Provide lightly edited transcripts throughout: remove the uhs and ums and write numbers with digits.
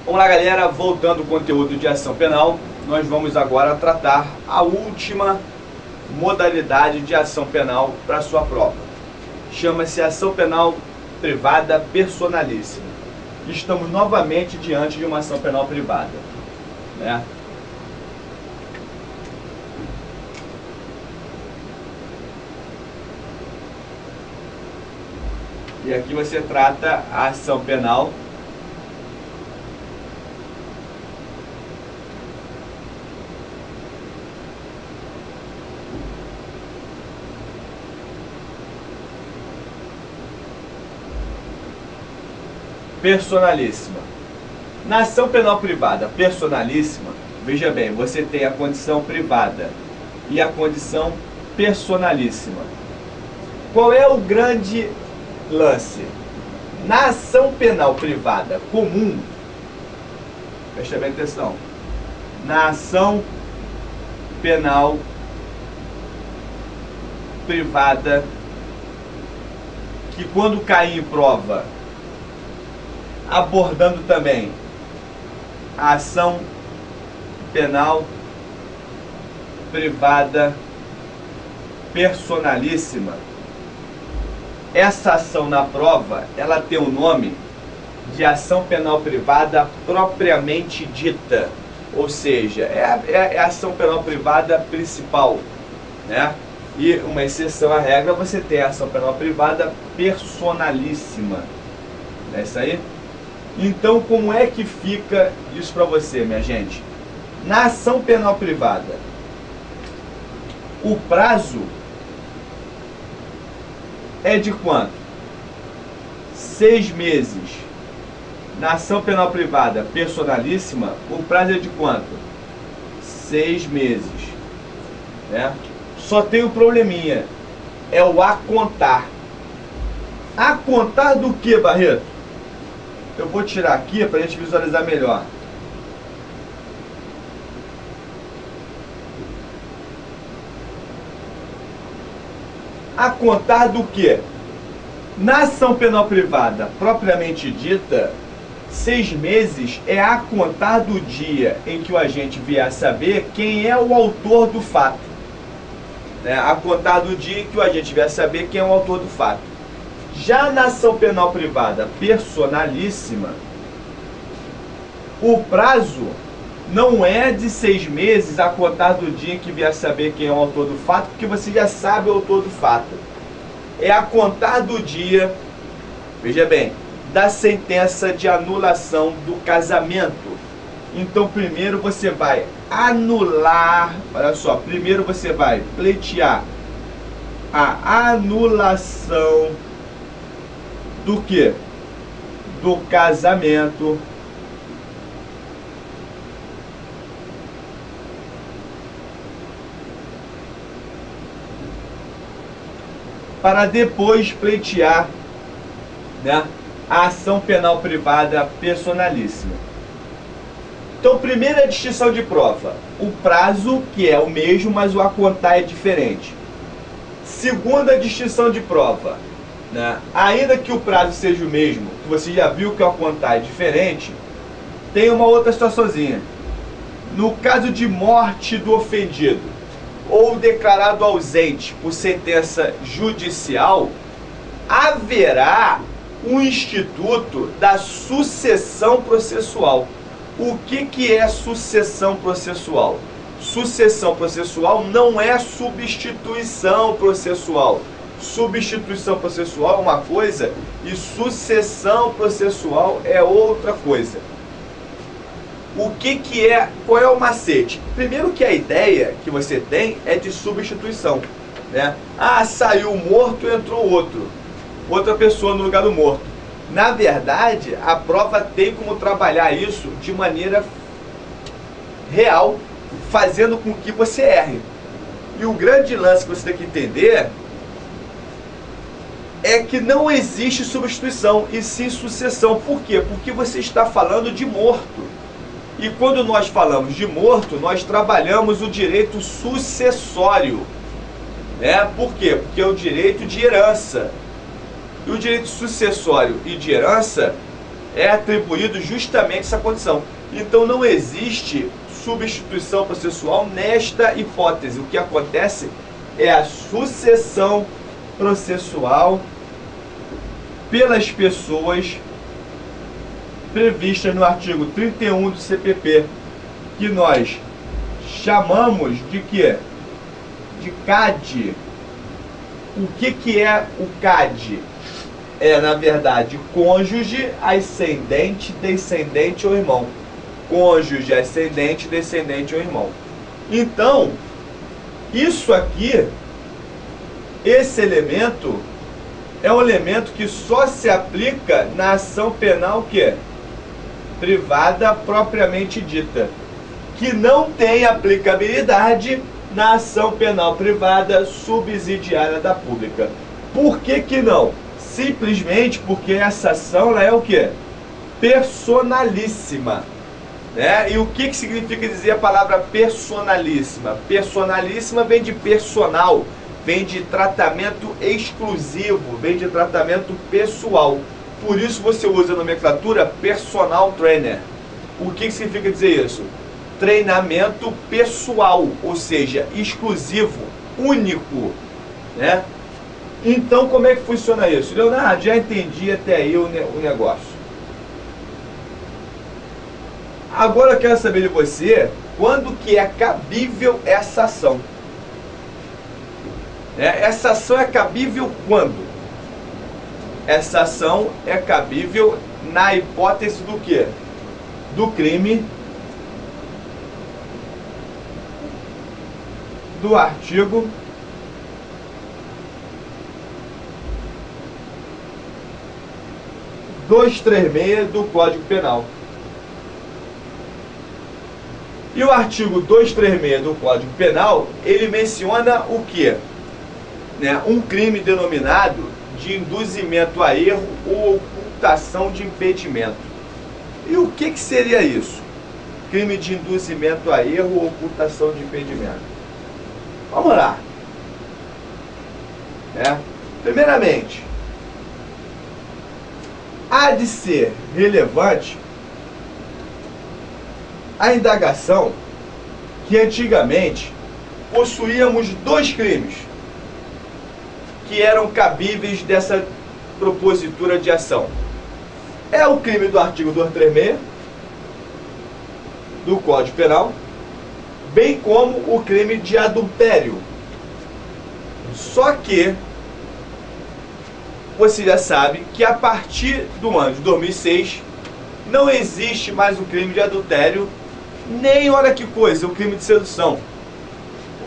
Vamos lá, galera, voltando ao conteúdo de ação penal, nós vamos agora tratar a última modalidade de ação penal para a sua prova. Chama-se ação penal privada personalíssima. Estamos novamente diante de uma ação penal privada, né? E aqui você trata a ação penal personalíssima. Na ação penal privada personalíssima, veja bem, você tem a condição privada e a condição personalíssima. Qual é o grande lance? Na ação penal privada comum, preste bem atenção, na ação penal privada, que quando cair em prova, abordando também a ação penal privada personalíssima, essa ação na prova, ela tem o nome de ação penal privada propriamente dita, ou seja, é a ação penal privada principal, né? E uma exceção à regra, você tem a ação penal privada personalíssima, não é isso aí? Então, como é que fica isso para você, minha gente? Na ação penal privada, o prazo é de quanto? 6 meses. Na ação penal privada personalíssima, o prazo é de quanto? 6 meses, né? Só tem um probleminha, é o a contar. A contar do que, Barreto? Eu vou tirar aqui para a gente visualizar melhor. A contar do que? Na ação penal privada propriamente dita, 6 meses é a contar do dia em que o agente vier a saber quem é o autor do fato, né? A contar do dia em que o agente vier a saber quem é o autor do fato. Já na ação penal privada personalíssima, o prazo não é de 6 meses a contar do dia em que vier a saber quem é o autor do fato, porque você já sabe o autor do fato. É a contar do dia, veja bem, da sentença de anulação do casamento. Então, primeiro você vai anular, olha só, primeiro você vai pleitear a anulação do que? Do casamento. Para depois pleitear, né, a ação penal privada personalíssima. Então, primeira distinção de prova, o prazo, que é o mesmo, mas o a contar é diferente. Segunda distinção de prova, né, ainda que o prazo seja o mesmo, você já viu que o a contar é diferente, tem uma outra situaçãozinha. No caso de morte do ofendido, ou declarado ausente por sentença judicial, haverá um instituto da sucessão processual. O que é sucessão processual? Sucessão processual não é substituição processual. Substituição processual é uma coisa e sucessão processual é outra coisa. Qual é o macete? Primeiro que a ideia que você tem é de substituição, né? Ah, saiu morto, entrou outra pessoa no lugar do morto. Na verdade, a prova tem como trabalhar isso de maneira real, fazendo com que você erre. E o grande lance que você tem que entender é que não existe substituição, e sim sucessão. Por quê? Porque você está falando de morto. E quando nós falamos de morto, nós trabalhamos o direito sucessório, né? Por quê? Porque é o direito de herança. E o direito sucessório e de herança é atribuído justamente essa condição. Então não existe substituição processual nesta hipótese. O que acontece é a sucessão processual pelas pessoas previstas no artigo 31 do CPP, que nós chamamos de quê? De CAD. O que é o CAD? É, na verdade, cônjuge, ascendente, descendente ou irmão. Cônjuge, ascendente, descendente ou irmão. Então, isso aqui, esse elemento, é um elemento que só se aplica na ação penal que privada propriamente dita, que não tem aplicabilidade na ação penal privada subsidiária da pública. Por que que não? Simplesmente porque essa ação ela é o quê? Personalíssima. Né? E o que significa dizer a palavra personalíssima? Personalíssima vem de personal, vem de tratamento exclusivo, vem de tratamento pessoal. Por isso você usa a nomenclatura personal trainer. O que significa dizer isso? Treinamento pessoal, ou seja, exclusivo, único, né? Então como é que funciona isso? Leonardo, já entendi até aí o negócio. Agora eu quero saber de você, quando que é cabível essa ação? Essa ação é cabível quando? Essa ação é cabível na hipótese do quê? Do crime do artigo 236 do Código Penal. E o artigo 236 do Código Penal, ele menciona o quê? Um crime denominado de induzimento a erro ou ocultação de impedimento. E o que seria isso? Crime de induzimento a erro ou ocultação de impedimento. Vamos lá. Primeiramente, há de ser relevante a indagação que antigamente possuíamos dois crimes que eram cabíveis dessa propositura de ação. É o crime do artigo 236 do Código Penal, bem como o crime de adultério. Só que você já sabe que a partir do ano de 2006 não existe mais o crime de adultério, nem, olha que coisa, o crime de sedução.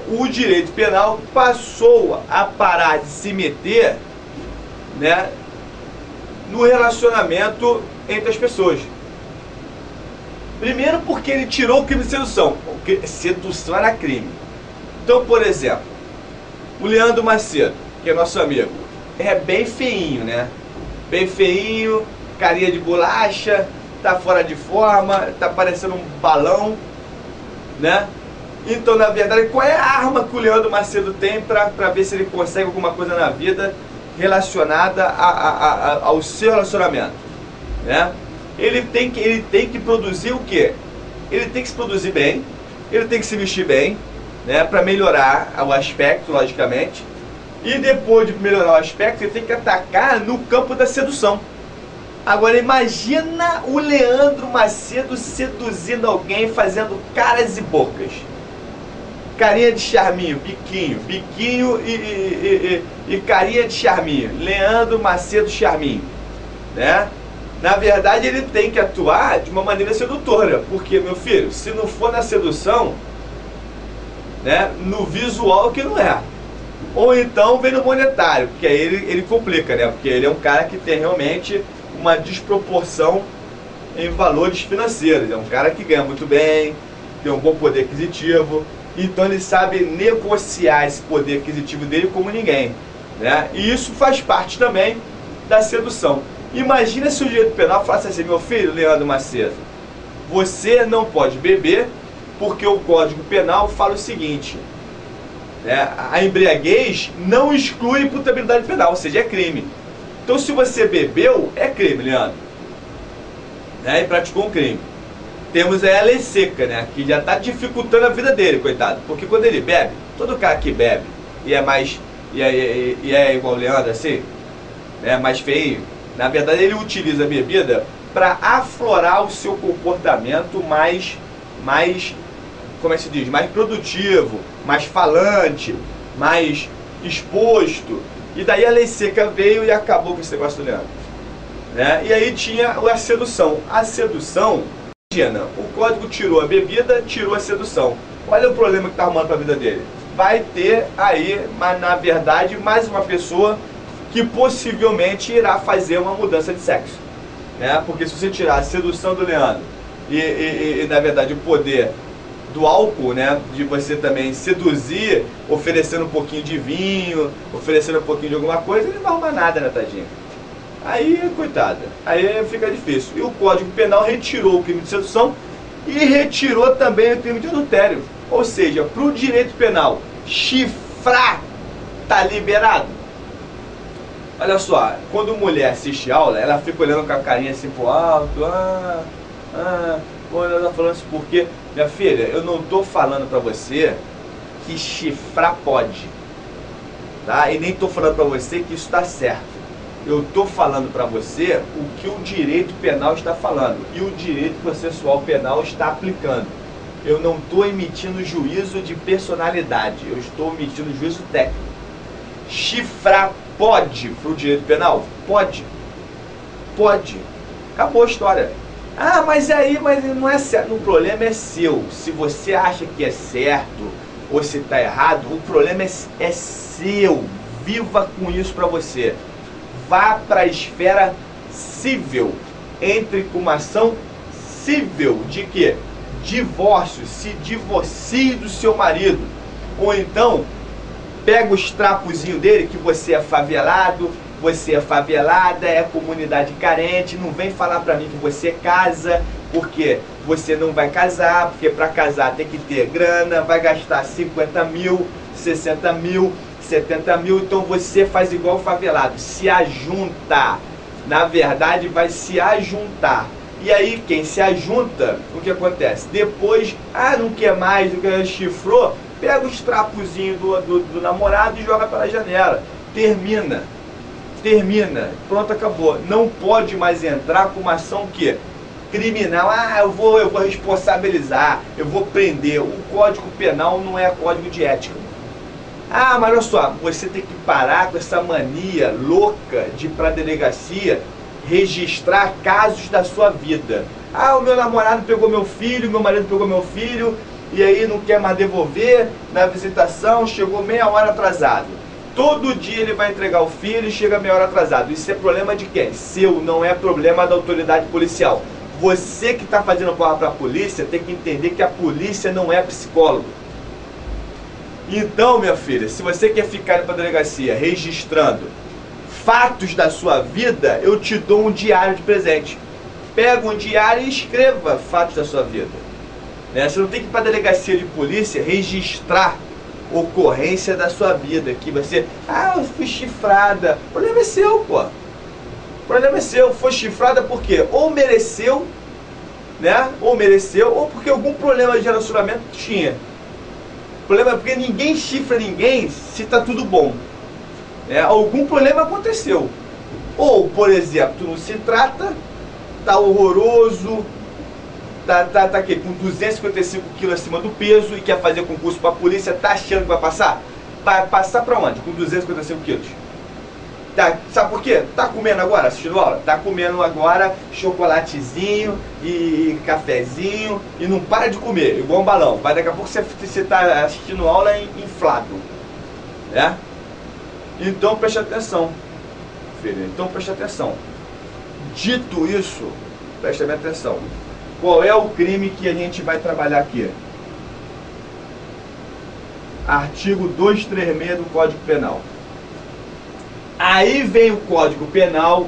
O direito penal passou a parar de se meter, no relacionamento entre as pessoas. Primeiro porque ele tirou o crime de sedução, porque sedução era crime. Então, por exemplo, o Leandro Macedo, que é nosso amigo, é bem feinho, bem feinho, carinha de bolacha, tá fora de forma, tá parecendo um balão, Então, na verdade, qual é a arma que o Leandro Macedo tem para ver se ele consegue alguma coisa na vida relacionada ao seu relacionamento, Ele tem que produzir o quê? Ele tem que se produzir bem, ele tem que se vestir bem, para melhorar o aspecto, logicamente. E depois de melhorar o aspecto, ele tem que atacar no campo da sedução. Agora imagina o Leandro Macedo seduzindo alguém, fazendo caras e bocas. Carinha de charminho, biquinho e carinha de charminho. Leandro Macedo charminho, Na verdade ele tem que atuar de uma maneira sedutora. Porque, meu filho, se não for na sedução, no visual que não é. Ou então vem no monetário, porque aí ele complica, Porque ele é um cara que tem realmente uma desproporção em valores financeiros. É um cara que ganha muito bem, tem um bom poder aquisitivo, então ele sabe negociar esse poder aquisitivo dele como ninguém, E isso faz parte também da sedução. Imagina se o direito penal falasse assim: meu filho, Leandro Macedo, você não pode beber porque o Código Penal fala o seguinte, a embriaguez não exclui imputabilidade penal, ou seja, é crime. Então se você bebeu, é crime, Leandro. né, e praticou um crime. Temos aí a lei seca, né, que já está dificultando a vida dele, coitado. Porque quando ele bebe, todo cara que bebe e é mais e é igual o Leandro assim, né, mais feio, na verdade ele utiliza a bebida para aflorar o seu comportamento mais, como é que se diz, mais produtivo, mais falante, mais exposto. E daí a lei seca veio e acabou com esse negócio do Leandro, né? E aí tinha a sedução. A sedução, imagina, o código tirou a bebida, tirou a sedução. Olha o problema que está arrumando para a vida dele. Vai ter aí, mas na verdade, mais uma pessoa que possivelmente irá fazer uma mudança de sexo, né? Porque se você tirar a sedução do Leandro e na verdade o poder do álcool, né, de você também seduzir, oferecendo um pouquinho de vinho, oferecendo um pouquinho de alguma coisa, ele não vai arrumar nada, né, tadinha? Aí, coitada, aí fica difícil. E o Código Penal retirou o crime de sedução e retirou também o crime de adultério. Ou seja, para o direito penal, chifrar tá liberado. Olha só, quando mulher assiste aula, ela fica olhando com a carinha assim pro alto, pô, ela tá falando isso porque, minha filha, eu não tô falando pra você que chifrar pode, tá? E nem tô falando pra você que isso tá certo. Eu tô falando pra você o que o direito penal está falando e o direito processual penal está aplicando. Eu não tô emitindo juízo de personalidade, eu estou emitindo juízo técnico. Chifrar pode pro direito penal? Pode. Pode. Acabou a história. Ah, mas aí, mas não é certo. O problema é seu. Se você acha que é certo ou se está errado, o problema é seu. Viva com isso para você. Vá para a esfera civil. Entre com uma ação civil. De quê? Divórcio. Se divorcie do seu marido. Ou então, pega os trapozinhos dele, que você é favelado, você é favelada, é comunidade carente, não vem falar pra mim que você casa, porque você não vai casar, porque pra casar tem que ter grana, vai gastar 50 mil, 60 mil, 70 mil, então você faz igual o favelado, se ajunta, na verdade vai se ajuntar. E aí quem se ajunta, o que acontece? Depois, não quer mais, não quer, chifrou, pega os trapozinhos do namorado e joga pela janela, termina, pronto, acabou. Não pode mais entrar com uma ação que criminal, eu vou responsabilizar, eu vou prender. O Código Penal não é código de ética. Mas olha só, você tem que parar com essa mania louca de ir pra delegacia registrar casos da sua vida. O meu namorado pegou meu filho, meu marido pegou meu filho, e aí não quer mais devolver, na visitação chegou meia hora atrasado. Todo dia ele vai entregar o filho e chega meia hora atrasado. Isso é problema de quem? Seu, não é problema da autoridade policial. Você que está fazendo prova para a polícia tem que entender que a polícia não é psicólogo. Então, minha filha, se você quer ficar para a delegacia registrando fatos da sua vida, eu te dou um diário de presente. Pega um diário e escreva fatos da sua vida. Você não tem que ir para a delegacia de polícia registrar ocorrência da sua vida, que você, eu fui chifrada. O problema é seu, pô. O problema é seu. Foi chifrada por quê? Ou mereceu, né? Ou mereceu, ou porque algum problema de relacionamento tinha. O problema é porque ninguém chifra ninguém se tá tudo bom. Algum problema aconteceu. Ou, por exemplo, tu não se trata, tá horroroso, tá aqui, com 255 quilos acima do peso e quer fazer concurso pra polícia, tá achando que vai passar? Vai passar pra onde? Com 255 quilos. Sabe por quê? Tá comendo agora, assistindo aula? Tá comendo agora chocolatezinho e cafezinho e não para de comer, igual um balão. Vai, daqui a pouco você tá assistindo aula inflado, né? Então preste atenção, filho. Então preste atenção. Dito isso, preste bem atenção. Qual é o crime que a gente vai trabalhar aqui? Artigo 236 do Código Penal. Aí vem o Código Penal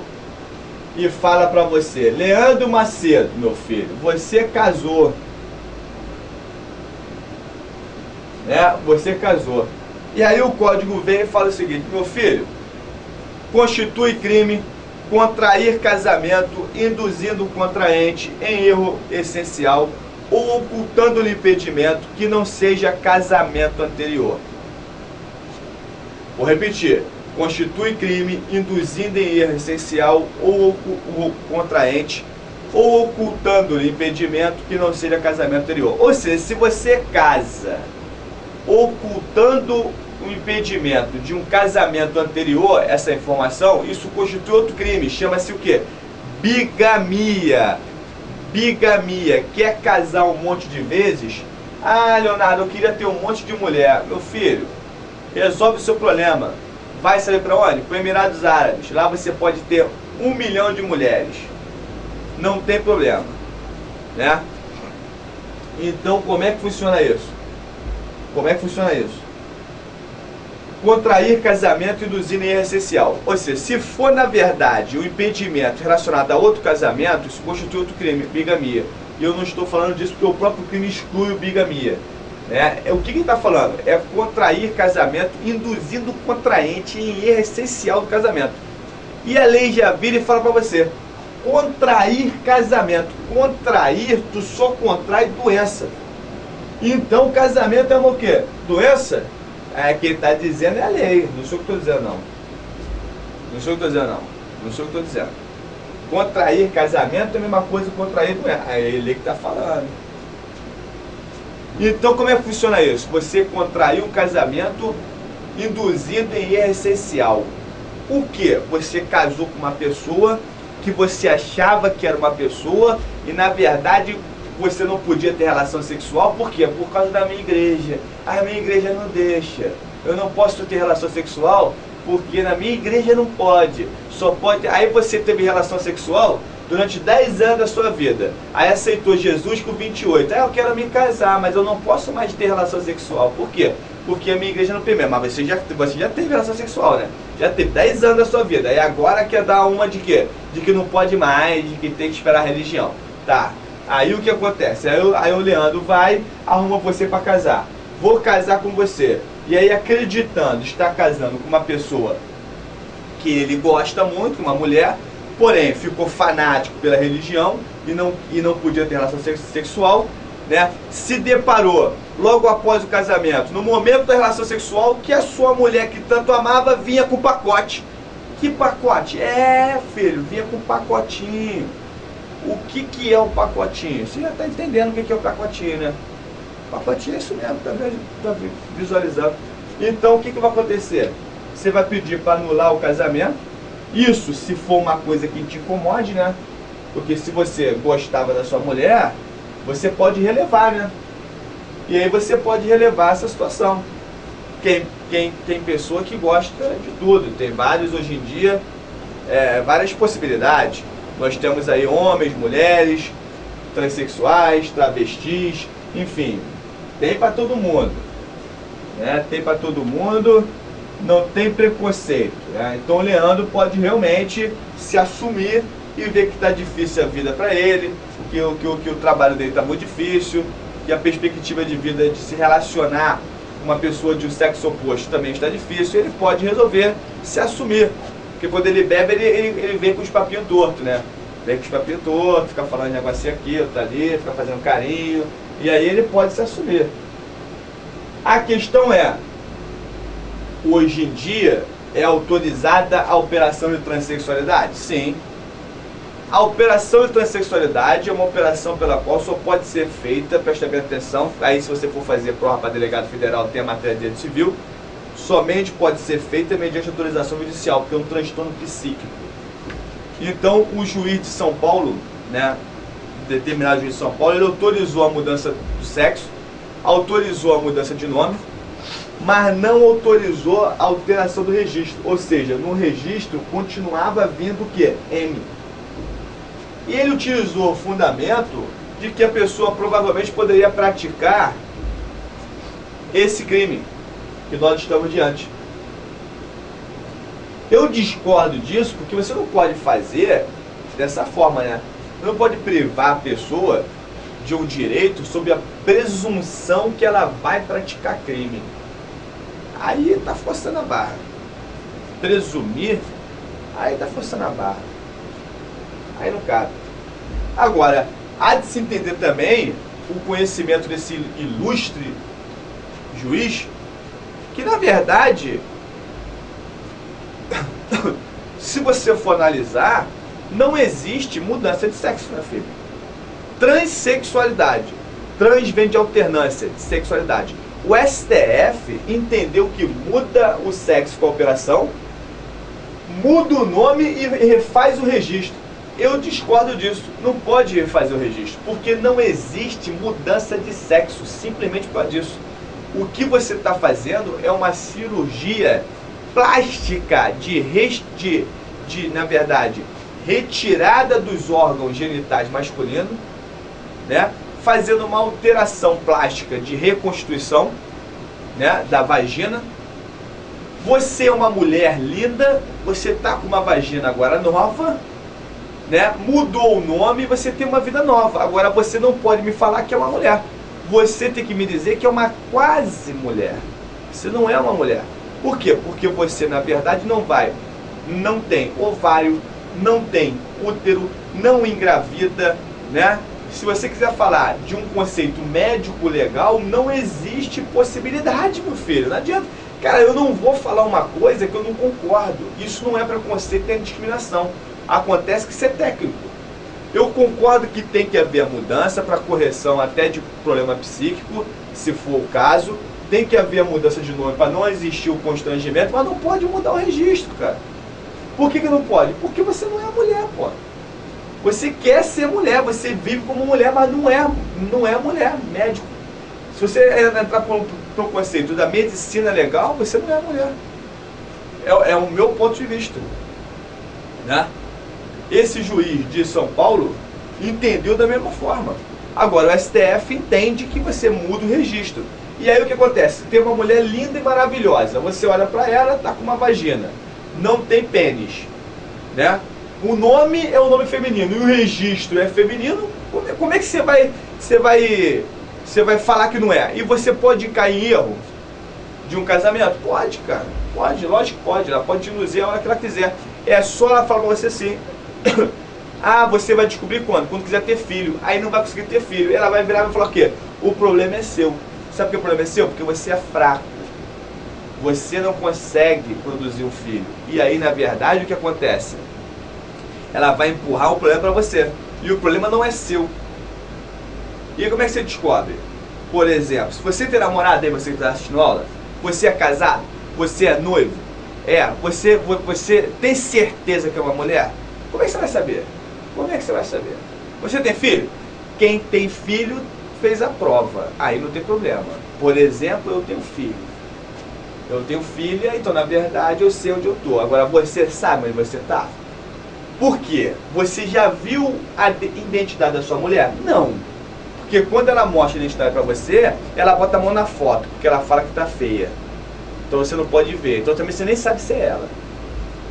e fala pra você: Leandro Macedo, meu filho, você casou, né? Você casou. E aí o código vem e fala o seguinte: meu filho, constitui crime contrair casamento induzindo o contraente em erro essencial ou ocultando-lhe impedimento que não seja casamento anterior. Vou repetir. Constitui crime induzindo em erro essencial ou o contraente ou ocultando-lhe impedimento que não seja casamento anterior. Ou seja, se você casa ocultando o impedimento de um casamento anterior, essa informação, isso constitui outro crime. Chama-se o quê? Bigamia. Bigamia. Quer casar um monte de vezes? Ah, Leonardo, eu queria ter um monte de mulher. Meu filho, resolve o seu problema. Vai saber para onde? Para os Emirados Árabes. Lá você pode ter 1 milhão de mulheres. Não tem problema, né? Então, como é que funciona isso? Como é que funciona isso? Contrair casamento induzindo em erro essencial. Ou seja, se for na verdade o impedimento relacionado a outro casamento, isso constitui outro crime, bigamia. E eu não estou falando disso porque o próprio crime exclui o bigamia. O que ele está falando? É contrair casamento induzindo o contraente em erro essencial do casamento. E a lei já vira e fala para você: contrair casamento. Contrair, tu só contrai doença. Então casamento é o quê? Doença? Quem está dizendo é a lei. Não sou o que estou dizendo, não. Não sou o que estou dizendo, não. Não sou o que estou dizendo. Contrair casamento é a mesma coisa que contrair doença. É a lei que está falando. Então como é que funciona isso? Você contraiu um casamento induzindo em erro essencial. O que? Você casou com uma pessoa que você achava que era uma pessoa e na verdade você não podia ter relação sexual. Por quê? Por causa da minha igreja. A minha igreja não deixa. Eu não posso ter relação sexual porque na minha igreja não pode. Só pode. Aí você teve relação sexual durante 10 anos da sua vida. Aí aceitou Jesus com 28. Eu quero me casar, mas eu não posso mais ter relação sexual. Por quê? Porque a minha igreja não permite. Mas você já teve relação sexual, né? Já teve 10 anos da sua vida. E agora quer dar uma de quê? De que não pode mais, de que tem que esperar a religião. Tá. Aí o que acontece? Aí o Leandro vai, arruma você para casar. Vou casar com você. E aí acreditando, está casando com uma pessoa que ele gosta muito, uma mulher, porém ficou fanático pela religião e não podia ter relação sexual, né? Se deparou logo após o casamento, no momento da relação sexual, que a sua mulher que tanto amava vinha com pacote. Que pacote? Filho, vinha com pacotinho. O que é o pacotinho? Você já está entendendo o que é o pacotinho, né? O pacotinho é isso mesmo, tá visualizando. Então o que vai acontecer? Você vai pedir para anular o casamento. Isso se for uma coisa que te incomode, né? Porque se você gostava da sua mulher, você pode relevar, né? E aí você pode relevar essa situação. Tem pessoa que gosta de tudo. Tem vários hoje em dia, várias possibilidades. Nós temos aí homens, mulheres, transexuais, travestis, enfim, tem para todo mundo, né? Tem para todo mundo, não tem preconceito, né? Então o Leandro pode realmente se assumir e ver que está difícil a vida para ele, que o trabalho dele está muito difícil, que a perspectiva de vida de se relacionar com uma pessoa de um sexo oposto também está difícil. Ele pode resolver se assumir. Porque quando ele bebe, ele vem com os papinhos tortos, né? Vem com os papinhos tortos, fica falando negocinho aqui, outro ali, fica fazendo carinho. E aí ele pode se assumir. A questão é, hoje em dia, é autorizada a operação de transexualidade? Sim. A operação de transexualidade é uma operação pela qual só pode ser feita, presta bem atenção, aí se você for fazer prova para delegado federal, tem a matéria de direito civil, somente pode ser feita mediante autorização judicial, porque é um transtorno psíquico. Então, o juiz de São Paulo, né, determinado juiz de São Paulo, ele autorizou a mudança do sexo, autorizou a mudança de nome, mas não autorizou a alteração do registro. Ou seja, no registro continuava vindo o quê? M. E ele utilizou o fundamento de que a pessoa provavelmente poderia praticar esse crime que nós estamos diante. Eu discordo disso porque você não pode fazer dessa forma, né? Você não pode privar a pessoa de um direito sob a presunção que ela vai praticar crime. Aí está forçando a barra. Presumir, aí está forçando a barra. Aí não cabe. Agora, há de se entender também o conhecimento desse ilustre juiz, que na verdade, se você for analisar, não existe mudança de sexo, meu filho. Transsexualidade. Trans vem de alternância de sexualidade. O STF entendeu que muda o sexo com a operação, muda o nome e refaz o registro. Eu discordo disso. Não pode refazer o registro, porque não existe mudança de sexo, simplesmente por causa disso. O que você está fazendo é uma cirurgia plástica na verdade, retirada dos órgãos genitais masculinos, né? Fazendo uma alteração plástica de reconstituição, né, da vagina. Você é uma mulher linda, você está com uma vagina agora nova, né? Mudou o nome, você tem uma vida nova. Agora você não pode me falar que é uma mulher. Você tem que me dizer que é uma quase mulher. Você não é uma mulher. Por quê? Porque você, na verdade, não tem ovário, não tem útero, não engravida, né? Se você quiser falar de um conceito médico legal, não existe possibilidade, meu filho. Não adianta. Cara, eu não vou falar uma coisa que eu não concordo. Isso não é preconceito nem discriminação. Acontece que isso é técnico. Eu concordo que tem que haver a mudança para correção até de problema psíquico, se for o caso. Tem que haver a mudança de nome para não existir o constrangimento, mas não pode mudar o registro, cara. Por que não pode? Porque você não é mulher, pô. Você quer ser mulher, você vive como mulher, mas não é mulher, médico. Se você entrar para o conceito da medicina legal, você não é mulher. É o meu ponto de vista, né? Esse juiz de São Paulo entendeu da mesma forma. Agora o STF entende que você muda o registro. E aí o que acontece? Tem uma mulher linda e maravilhosa, você olha para ela, tá com uma vagina, não tem pênis, né? O nome é o nome feminino e o registro é feminino. Como é que você vai falar que não é? E você pode cair em erro de um casamento? Pode, cara. Pode, lógico que pode. Ela pode te induzir a hora que ela quiser. É só ela falar pra você assim. Ah, você vai descobrir quando? Quando quiser ter filho. Aí não vai conseguir ter filho. E ela vai virar e vai falar o quê? O problema é seu. Sabe por que o problema é seu? Porque você é fraco. Você não consegue produzir um filho. E aí, na verdade, o que acontece? Ela vai empurrar o problema para você. E o problema não é seu. E aí como é que você descobre? Por exemplo, se você tem namorado aí, você que está assistindo aula, você é casado, você é noivo, você tem certeza que é uma mulher? Como é que você vai saber? Como é que você vai saber? Você tem filho? Quem tem filho fez a prova. Aí não tem problema. Por exemplo, eu tenho filho. Eu tenho filha, então na verdade eu sei onde eu estou. Agora você sabe onde você está? Por quê? Você já viu a identidade da sua mulher? Não. Porque quando ela mostra a identidade para você, ela bota a mão na foto, porque ela fala que tá feia. Então você não pode ver. Então também você nem sabe se é ela.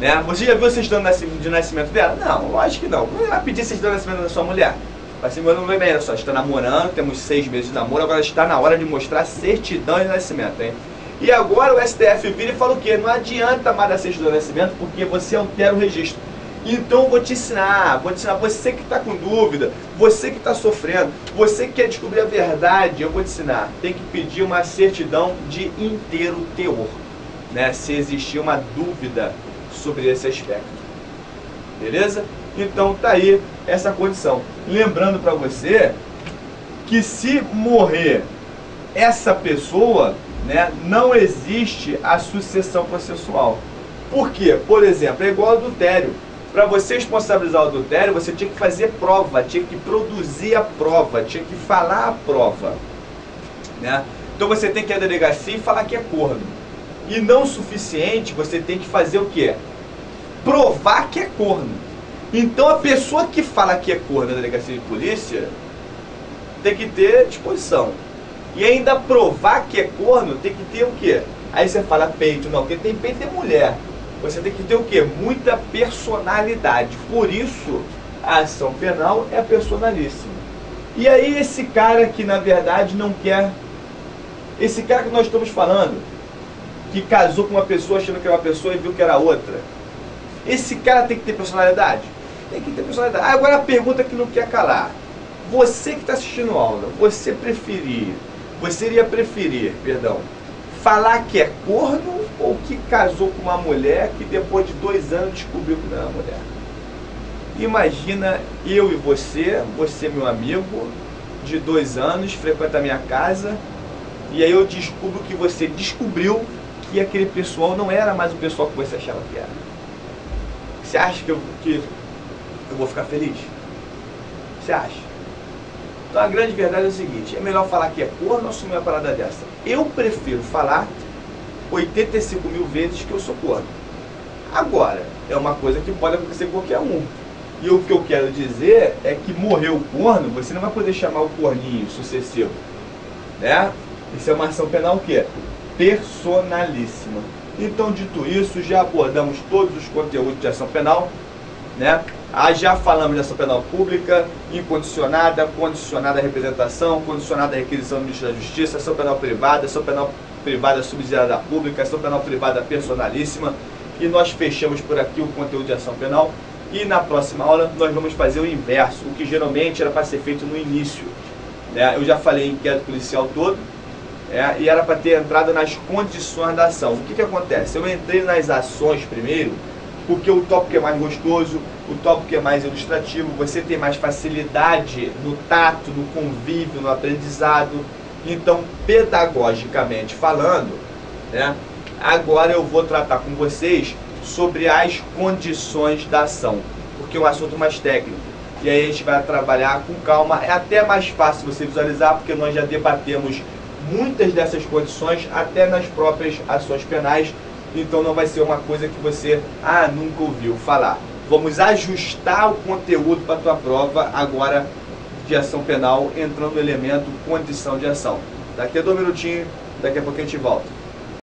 Né? Você já viu a certidão de nascimento dela? Não, lógico que não. Como ela pedir a certidão de nascimento da sua mulher? Vai ser meu nome bem, olha só, está namorando, temos 6 meses de namoro, agora está na hora de mostrar a certidão de nascimento, hein? E agora o STF vira e fala o quê? Não adianta mais a certidão de nascimento, porque você altera o registro. Então eu vou te ensinar, você que está com dúvida, você que está sofrendo, você que quer descobrir a verdade, eu vou te ensinar. Tem que pedir uma certidão de inteiro teor, né? Se existir uma dúvida sobre esse aspecto. Beleza? Então tá aí essa condição. Lembrando para você que se morrer essa pessoa, né, não existe a sucessão processual. Por quê? Por exemplo, é igual ao adultério. Para você responsabilizar o adultério, você tinha que fazer prova, tinha que produzir a prova, tinha que falar a prova, né? Então você tem que ir à delegacia e falar que é corno. E não o suficiente, você tem que fazer o quê? Provar que é corno. Então a pessoa que fala que é corno na delegacia de polícia tem que ter disposição. E ainda provar que é corno tem que ter o quê? Aí você fala peito, não, porque tem peito é mulher. Você tem que ter o quê? Muita personalidade. Por isso, a ação penal é personalíssima. E aí esse cara que na verdade não quer... Esse cara que nós estamos falando, que casou com uma pessoa achando que era uma pessoa e viu que era outra. Esse cara tem que ter personalidade? Tem que ter personalidade. Agora a pergunta que não quer calar. Você que está assistindo a aula, você iria preferir, falar que é corno ou que casou com uma mulher que depois de 2 anos descobriu que não era mulher? Imagina eu e você meu amigo, de 2 anos, frequenta a minha casa, e aí eu descubro que você descobriu que aquele pessoal não era mais o pessoal que você achava que era. Você acha que eu vou ficar feliz? Você acha? Então a grande verdade é o seguinte, é melhor falar que é corno ou assumir uma parada dessa? Eu prefiro falar 85 mil vezes que eu sou corno. Agora, é uma coisa que pode acontecer com qualquer um. E o que eu quero dizer é que morreu o corno, você não vai poder chamar o corninho sucessivo, né? Isso é uma ação penal o quê? Personalíssima. Então, dito isso, já abordamos todos os conteúdos de ação penal, né? Já falamos de ação penal pública, incondicionada, condicionada à representação, condicionada à requisição do Ministro da Justiça, ação penal privada subsidiada pública, ação penal privada personalíssima. E nós fechamos por aqui o conteúdo de ação penal. E na próxima aula nós vamos fazer o inverso, o que geralmente era para ser feito no início, né? Eu já falei em inquérito policial todo, e era para ter entrado nas condições da ação. O que acontece? Eu entrei nas ações primeiro, porque o tópico é mais gostoso, o tópico é mais ilustrativo, você tem mais facilidade no tato, no convívio, no aprendizado. Então, pedagogicamente falando, né, agora eu vou tratar com vocês sobre as condições da ação, porque é um assunto mais técnico. E aí a gente vai trabalhar com calma, é até mais fácil você visualizar, porque nós já debatemos muitas dessas condições até nas próprias ações penais, então não vai ser uma coisa que você nunca ouviu falar. Vamos ajustar o conteúdo para a tua prova agora de ação penal, entrando no elemento condição de ação. Daqui a 2 minutinhos, daqui a pouco a gente volta.